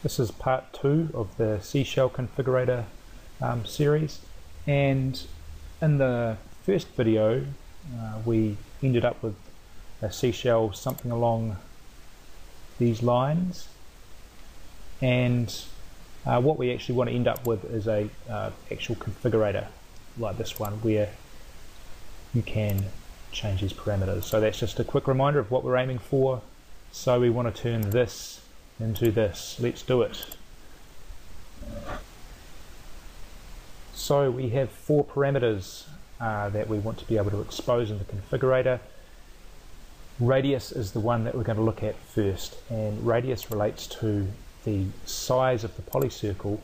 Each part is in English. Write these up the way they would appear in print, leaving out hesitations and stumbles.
This is part 2 of the seashell configurator series, and in the first video we ended up with a seashell something along these lines, and what we actually want to end up with is a actual configurator like this one where you can change these parameters. So that's just a quick reminder of what we're aiming for. So we want to turn this into this. Let's do it. So we have 4 parameters that we want to be able to expose in the configurator. Radius is the one that we're going to look at first, and radius relates to the size of the polycircle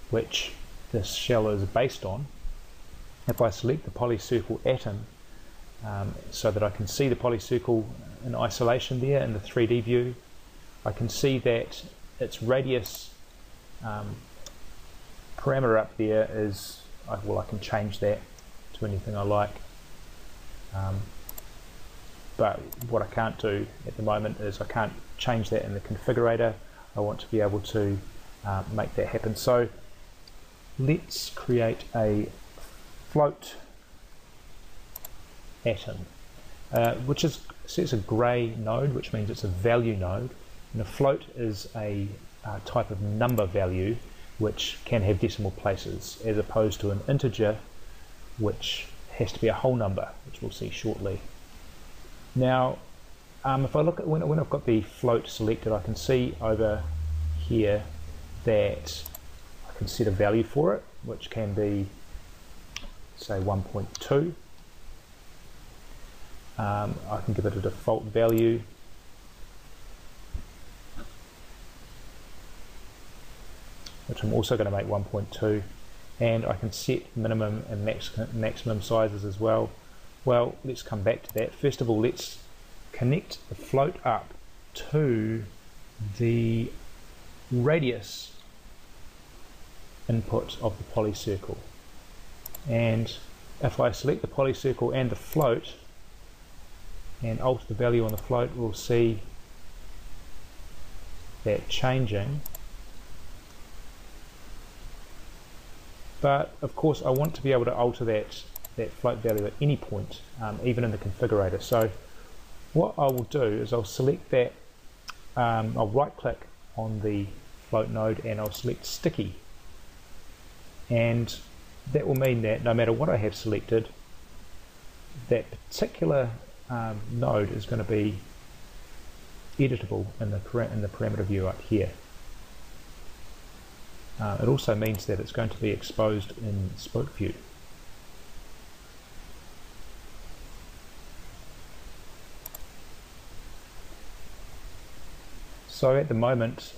which this shell is based on. If I select the polycircle atom so that I can see the polycircle in isolation there in the 3D view, I can see that its radius parameter up there is, well, I can change that to anything I like, but what I can't do at the moment is I can't change that in the configurator. I want to be able to make that happen. So let's create a float atom, which says a grey node, which means it's a value node, and a float is a type of number value which can have decimal places, as opposed to an integer which has to be a whole number, which we'll see shortly. Now if I look at when I've got the float selected, I can see over here that I can set a value for it, which can be, say, 1.2. I can give it a default value, which I'm also going to make 1.2, and I can set minimum and maximum sizes as well. Well, let's come back to that. First of all, let's connect the float up to the radius input of the polycircle, and if I select the polycircle and the float and alter the value on the float, we'll see that changing. But of course I want to be able to alter that float value at any point, even in the configurator. So what I will do is I'll select that, I'll right click on the float node and I'll select sticky, and that will mean that no matter what I have selected, that particular node is going to be editable in the parameter view up here. It also means that it's going to be exposed in spoke view. So at the moment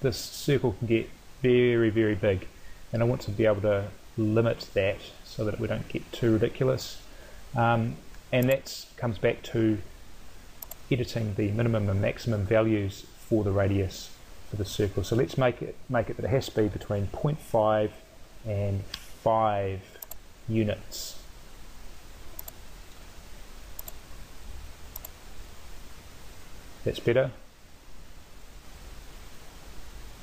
this circle can get very, very big, and I want to be able to limit that so that we don't get too ridiculous, and that comes back to editing the minimum and maximum values for the radius for the circle. So let's make it that it has to be between 0.5 and 5 units. That's better.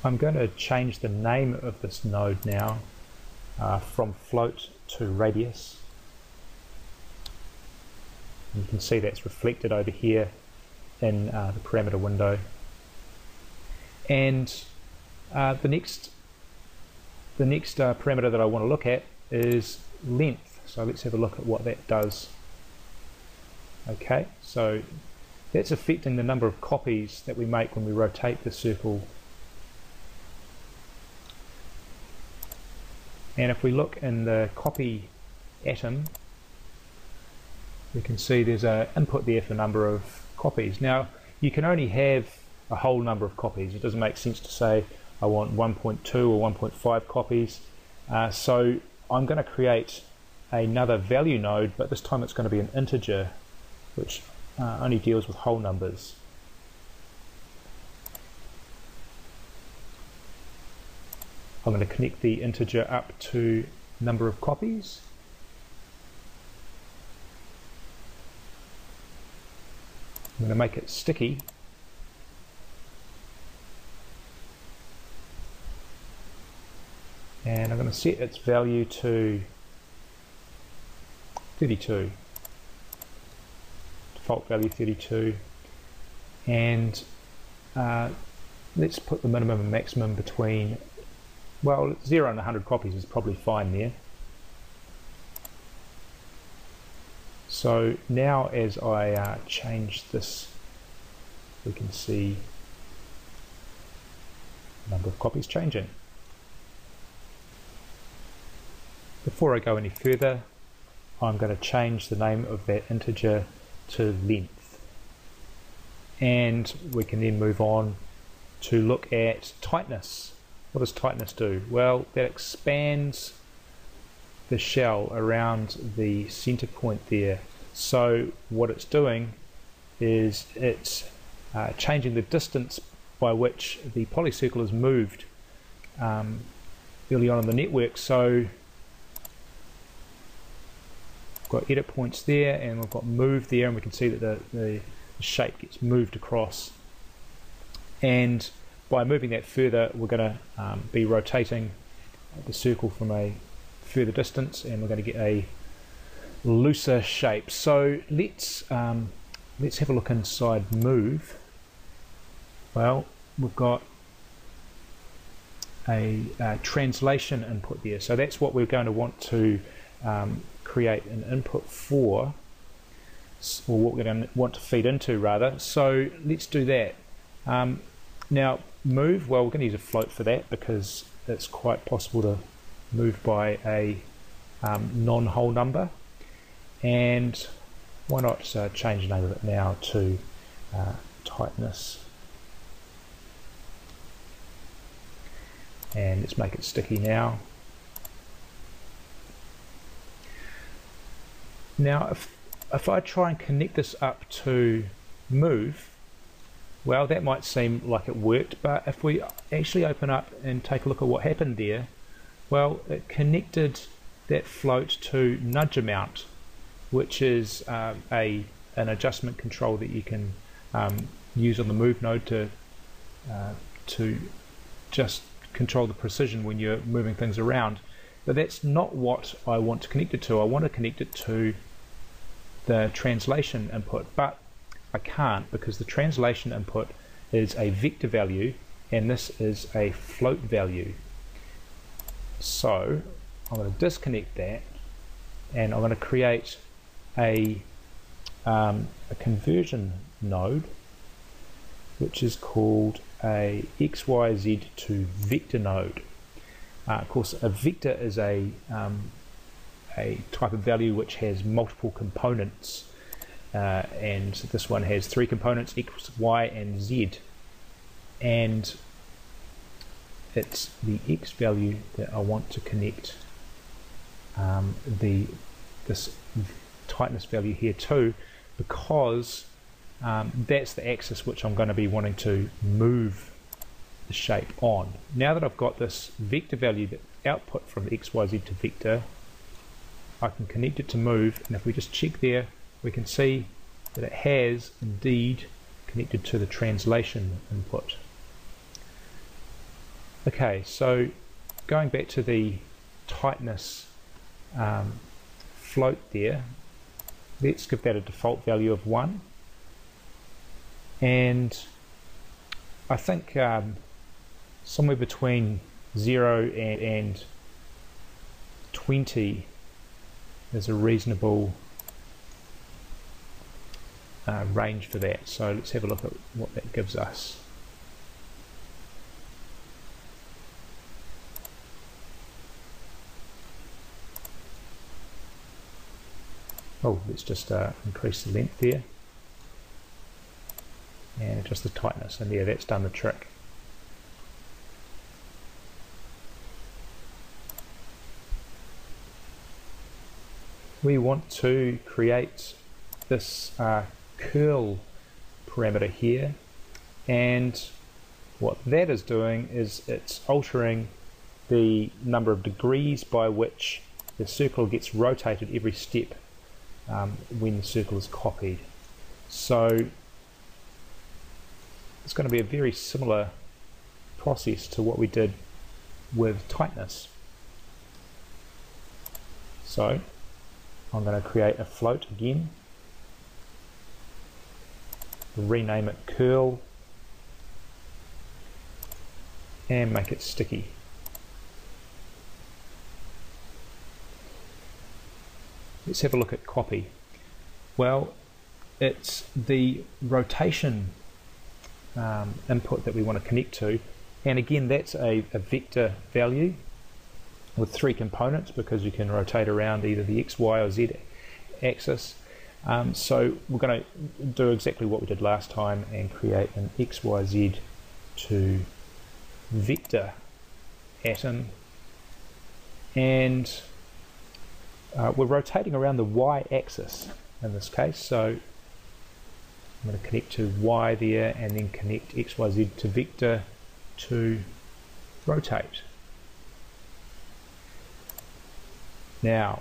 I'm going to change the name of this node now from float to radius. You can see that's reflected over here in the parameter window. And the next parameter that I want to look at is length. So let's have a look at what that does. Okay, so that's affecting the number of copies that we make when we rotate the circle. And if we look in the copy atom, we can see there's an input there for number of copies. Now you can only have a whole number of copies. It doesn't make sense to say I want 1.2 or 1.5 copies. So I'm going to create another value node, but this time it's going to be an integer which only deals with whole numbers. I'm going to connect the integer up to number of copies. I'm going to make it sticky, and I'm going to set its value to 32, default value 32, and let's put the minimum and maximum between, well, 0 and 100 copies is probably fine there. So now as I change this, we can see the number of copies changing. Before I go any further, I'm going to change the name of that integer to length. And we can then move on to look at tightness. What does tightness do? Well, that expands the shell around the center point there. So what it's doing is it's changing the distance by which the polycircle is moved early on in the network. So we've got edit points there, and we've got move there, and we can see that the shape gets moved across. And by moving that further, we're going to be rotating the circle from a further distance, and we're going to get a looser shape. So let's have a look inside move. Well, we've got a translation input there, so that's what we're going to want to create an input for, or what we're going to want to feed into rather. So let's do that. Now move, well, we're going to use a float for that because it's quite possible to move by a non-whole number. And why not change the name of it now to tightness, and let's make it sticky now. Now if I try and connect this up to move, well, that might seem like it worked, but if we actually open up and take a look at what happened there, well, it connected that float to nudge amount, which is an adjustment control that you can use on the move node to just control the precision when you're moving things around. But that's not what I want to connect it to. I want to connect it to the translation input, but I can't because the translation input is a vector value and this is a float value. So I'm going to disconnect that, and I'm going to create a conversion node which is called a XYZ to vector node. Of course, a vector is a type of value which has multiple components, and this one has 3 components, X, Y and Z, and it's the X value that I want to connect this tightness value here to, because that's the axis which I'm going to be wanting to move the shape on. Now that I've got this vector value that output from XYZ to vector, I can connect it to move, and if we just check there, we can see that it has indeed connected to the translation input. Okay, so going back to the tightness float there, let's give that a default value of 1, and I think somewhere between 0 and 20 is a reasonable range for that. So let's have a look at what that gives us. Oh, let's just increase the length there and adjust the tightness, and yeah, that's done the trick. We want to create this curl parameter here, and what that is doing is it's altering the number of degrees by which the circle gets rotated every step when the circle is copied. So it's going to be a very similar process to what we did with tightness. So I'm going to create a float again, rename it curl, and make it sticky. Let's have a look at copy. Well, it's the rotation input that we want to connect to, and again that's a vector value with 3 components, because you can rotate around either the X, Y or Z axis. So we're going to do exactly what we did last time and create an XYZ to vector atom, and we're rotating around the Y axis in this case, so I'm going to connect to Y there and then connect XYZ to vector to rotate. Now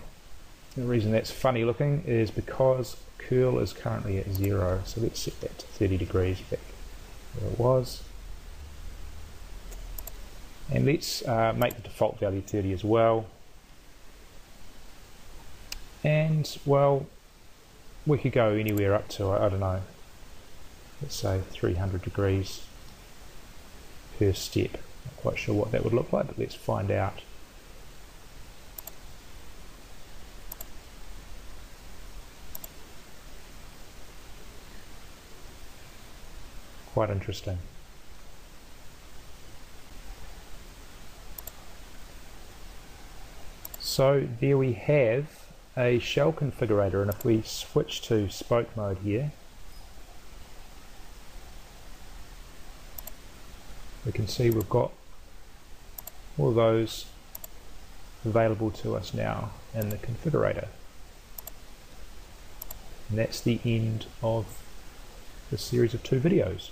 the reason that's funny looking is because curl is currently at 0, so let's set that to 30 degrees back where it was, and let's make the default value 30 as well. And well, we could go anywhere up to, I don't know, let's say 300 degrees per step. Not quite sure what that would look like, but let's find out. Quite interesting. So there we have a shell configurator, and if we switch to spoke mode here, we can see we've got all of those available to us now in the configurator. And that's the end of this series of 2 videos.